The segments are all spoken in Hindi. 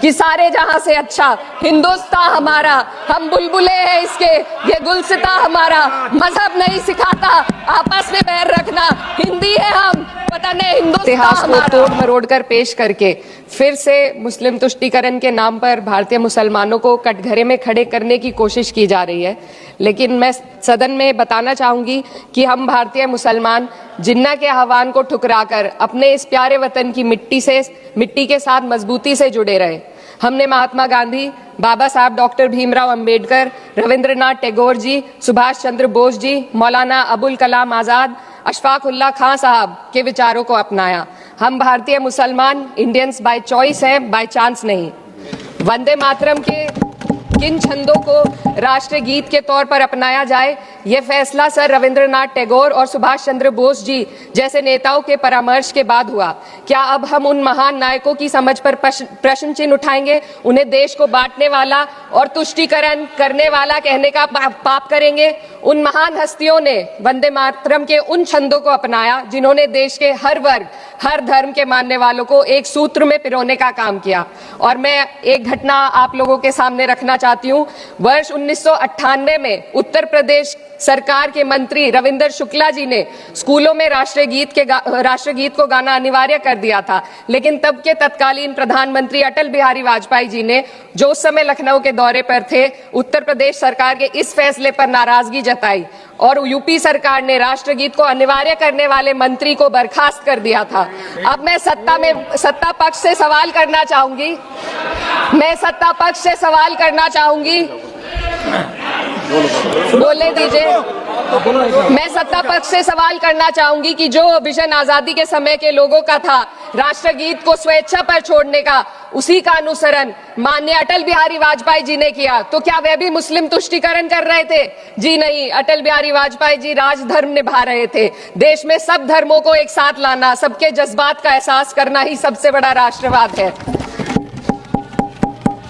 कि सारे जहां से अच्छा हिंदुस्तान हमारा, हम बुलबुले हैं इसके, ये गुलसिता हमारा, मजहब नहीं सिखाता आपस में बैर रखना, हिंदी है हम, पता नहीं हिंदुस्तान इतिहास को तोड़ मरोड़ कर पेश करके फिर से मुस्लिम तुष्टीकरण के नाम पर भारतीय मुसलमानों को कटघरे में खड़े करने की कोशिश की जा रही है। लेकिन मैं सदन में बताना चाहूंगी कि हम भारतीय मुसलमान जिन्ना के आह्वान को ठुकराकर अपने इस प्यारे वतन की मिट्टी के साथ मजबूती से जुड़े रहे। हमने महात्मा गांधी, बाबा साहब डॉक्टर भीमराव अंबेडकर, रविंद्रनाथ टैगोर जी, सुभाष चंद्र बोस जी, मौलाना अबुल कलाम आजाद, अशफाक उल्लाह खां साहब के विचारों को अपनाया। हम भारतीय मुसलमान इंडियंस बाय चॉइस हैं, बाय चांस नहीं। वंदे मातरम के किन छंदों को राष्ट्रीय गीत के तौर पर अपनाया जाए, यह फैसला सर रविंद्रनाथ टैगोर और सुभाष चंद्र बोस जी जैसे नेताओं के परामर्श के बाद हुआ। क्या अब हम उन महान नायकों की समझ पर प्रश्न चिन्ह उठाएंगे, उन्हें देश को बांटने वाला और तुष्टीकरण करने वाला कहने का पाप करेंगे? उन महान हस्तियों ने वंदे मातरम के उन छंदों को अपनाया जिन्होंने देश के हर वर्ग, हर धर्म के मानने वालों को एक सूत्र में पिरोने का काम किया। और मैं एक घटना आप लोगों के सामने रखना चाहती हूँ। वर्ष 1998 में उत्तर प्रदेश सरकार के मंत्री रविंदर शुक्ला जी ने स्कूलों में राष्ट्रीय गीत को गाना अनिवार्य कर दिया था। लेकिन तब के तत्कालीन प्रधानमंत्री अटल बिहारी वाजपेयी जी ने, जो उस समय लखनऊ के दौरे पर थे, उत्तर प्रदेश सरकार के इस फैसले पर नाराजगी जताई और यूपी सरकार ने राष्ट्रीय गीत को अनिवार्य करने वाले मंत्री को बर्खास्त कर दिया था। अब मैं सत्ता पक्ष से सवाल करना चाहूंगी, बोलने दीजिए। मैं सत्ता पक्ष से सवाल करना चाहूंगी कि जो विजन आजादी के समय के लोगों का था राष्ट्रीय गीत को स्वेच्छा पर छोड़ने का, उसी का अनुसरण माननीय अटल बिहारी वाजपेयी जी ने किया, तो क्या वे भी मुस्लिम तुष्टीकरण कर रहे थे? जी नहीं, अटल बिहारी वाजपेयी जी राजधर्म निभा रहे थे। देश में सब धर्मों को एक साथ लाना, सबके जज्बात का एहसास करना ही सबसे बड़ा राष्ट्रवाद है।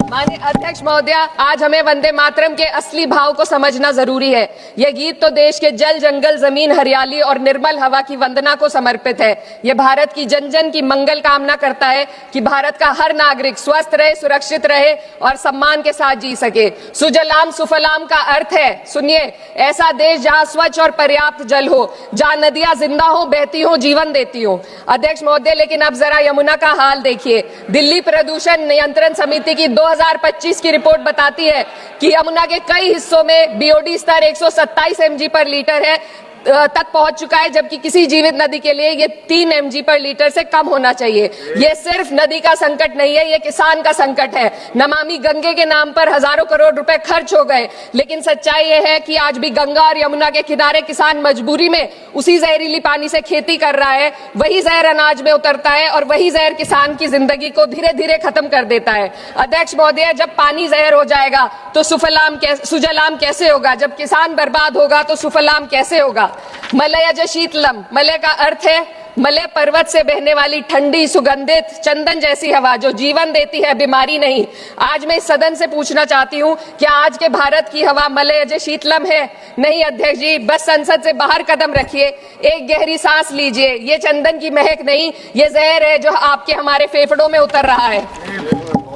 माननीय अध्यक्ष महोदया, आज हमें वंदे मातरम के असली भाव को समझना जरूरी है। यह गीत तो देश के जल, जंगल, जमीन, हरियाली और निर्मल हवा की वंदना को समर्पित है। यह भारत की जन जन की मंगल कामना करता है कि भारत का हर नागरिक स्वस्थ रहे, सुरक्षित रहे और सम्मान के साथ जी सके। सुजलाम सुफलाम का अर्थ है, सुनिए, ऐसा देश जहां स्वच्छ और पर्याप्त जल हो, जहां नदियां जिंदा हो, बहती हो, जीवन देती हो। अध्यक्ष महोदय, लेकिन अब जरा यमुना का हाल देखिए। दिल्ली प्रदूषण नियंत्रण समिति की 2025 की रिपोर्ट बताती है कि यमुना के कई हिस्सों में बीओडी स्तर 127 mg पर लीटर है तक पहुंच चुका है, जबकि किसी जीवित नदी के लिए ये 3 mg पर लीटर से कम होना चाहिए। ये सिर्फ नदी का संकट नहीं है, ये किसान का संकट है। नमामि गंगे के नाम पर हजारों करोड़ रुपए खर्च हो गए, लेकिन सच्चाई ये है कि आज भी गंगा और यमुना के किनारे किसान मजबूरी में उसी जहरीली पानी से खेती कर रहा है। वही जहर अनाज में उतरता है और वही जहर किसान की जिंदगी को धीरे धीरे खत्म कर देता है। अध्यक्ष महोदय, जब पानी जहर हो जाएगा तो सुजलाम कैसे होगा? जब किसान बर्बाद होगा तो सुफलाम कैसे होगा? मलयज शीतलम, मलय का अर्थ है मलय पर्वत से बहने वाली ठंडी सुगंधित चंदन जैसी हवा जो जीवन देती है, बीमारी नहीं। आज मैं इस सदन से पूछना चाहती हूँ, क्या आज के भारत की हवा मलयज शीतलम है? नहीं अध्यक्ष जी, बस संसद से बाहर कदम रखिए, एक गहरी सांस लीजिए। ये चंदन की महक नहीं, ये जहर है जो आपके हमारे फेफड़ों में उतर रहा है।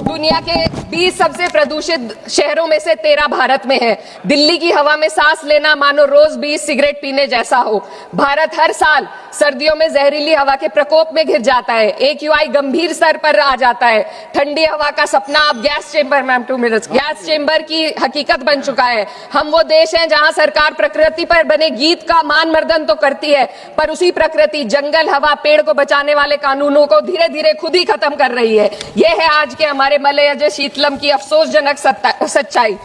दुनिया के 20 सबसे प्रदूषित शहरों में से 13 भारत में है। दिल्ली की हवा में सांस लेना मानो रोज 20 सिगरेट पीने जैसा हो। भारत हर साल सर्दियों में जहरीली हवा के प्रकोप में घिर जाता है। AQI गंभीर स्तर पर आ जाता है। ठंडी हवा का सपना अब गैस चेंबर की हकीकत बन चुका है। हम वो देश हैं जहां सरकार प्रकृति पर बने गीत का मान मर्दन तो करती है, पर उसी प्रकृति, जंगल, हवा, पेड़ को बचाने वाले कानूनों को धीरे धीरे खुद ही खत्म कर रही है। यह है आज के हमारे मलयज शीतलम की अफसोसजनक सच्चाई।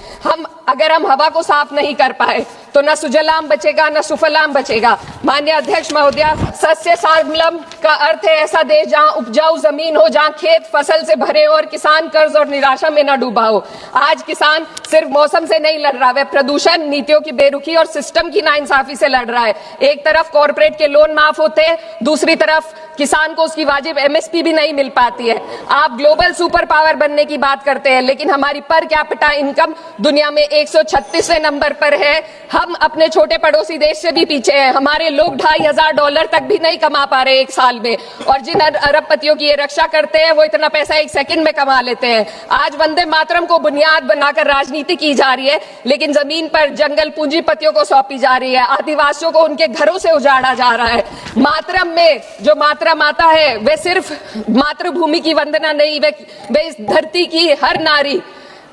अगर हम हवा को साफ नहीं कर पाए तो न सुजलाम बचेगा न सुफलाम बचेगा। माननीय अध्यक्ष महोदया, सस्य श्यामलम का अर्थ है ऐसा देश जहां उपजाऊ जमीन हो, जहां खेत फसल से भरे हो और किसान कर्ज और निराशा में न डूबा हो। आज किसान सिर्फ मौसम से नहीं लड़ रहा, वह प्रदूषण, नीतियों की बेरुखी और सिस्टम की नाइंसाफी से लड़ रहा है। एक तरफ कॉर्पोरेट के लोन माफ होते हैं, दूसरी तरफ किसान को उसकी वाजिब MSP भी नहीं मिल पाती है। आप ग्लोबल सुपर पावर बनने की बात करते हैं, लेकिन हमारी पर कैपिटा इनकम दुनिया में 136वें नंबर पर है। हम अपने छोटे पड़ोसी देश से भी पीछे हैं। हमारे लोग $2,500 तक भी नहीं कमा पा रहे एक साल में, और जिन अरबपतियों की ये रक्षा करते हैं वो इतना पैसा एक सेकंड में कमा लेते हैं। आज वंदे मातरम को बुनियाद बनाकर राजनीति की जा रही है, लेकिन जमीन पर जंगल पूंजीपतियों को सौंपी जा रही है। आदिवासियों को उनके घरों से उजाड़ा जा रहा है। मातरम में जो मातरा माता है वे सिर्फ मातृभूमि की वंदना नहीं, वे इस धरती की हर नारी,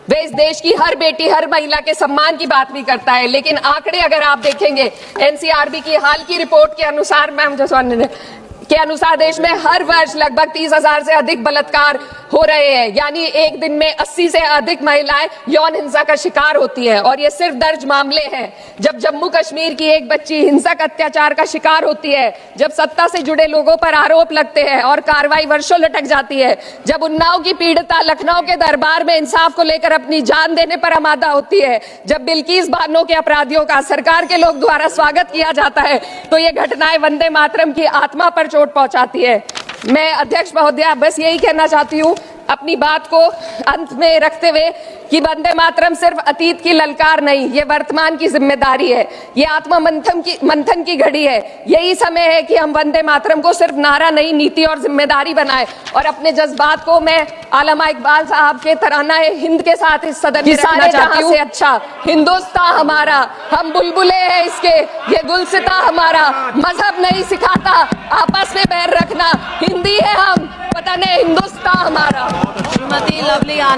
वे इस देश की हर बेटी, हर महिला के सम्मान की बात भी करता है। लेकिन आंकड़े अगर आप देखेंगे, एनसीआरबी की हाल की रिपोर्ट के अनुसार, मैम जसवंत के अनुसार देश में हर वर्ष लगभग 30,000 से अधिक बलात्कार हो रहे हैं, यानी एक दिन में 80 से अधिक महिलाएं यौन हिंसा का शिकार होती हैं। और ये सिर्फ दर्ज मामले हैं। जब जम्मू कश्मीर की एक बच्ची हिंसक अत्याचार का शिकार होती है, जब सत्ता से जुड़े लोगों पर आरोप लगते हैं और कार्रवाई वर्षों लटक जाती है, जब उन्नाव की पीड़िता लखनऊ के दरबार में इंसाफ को लेकर अपनी जान देने पर आमादा होती है, जब बिल्किस बानो के अपराधियों का सरकार के लोग द्वारा स्वागत किया जाता है, तो ये घटनाएं वंदे मातरम की आत्मा पर चोट पहुंचाती है। मैं अध्यक्ष महोदया बस यही कहना चाहती हूँ अपनी बात को अंत में रखते हुए कि वंदे मातरम सिर्फ अतीत की ललकार नहीं, ये वर्तमान की जिम्मेदारी है। ये आत्मा मंथन की घड़ी है। यही समय है कि हम वंदे मातरम को सिर्फ नारा नहीं, नीति और जिम्मेदारी बनाए। और अपने जज्बात को मैं आलमा इकबाल साहब के तराना हिंद के साथ इस सदन में रखना चाहती हूँ। अच्छा हिंदुस्तान हमारा, हम बुलबुले हैं इसके, ये गुलसिता हमारा, मजहब नहीं सिखाता आपस में बैर रखना, हिंदी है हम, वतन है हिंदुस्तान हमारा। श्रीमती लवली आनंद।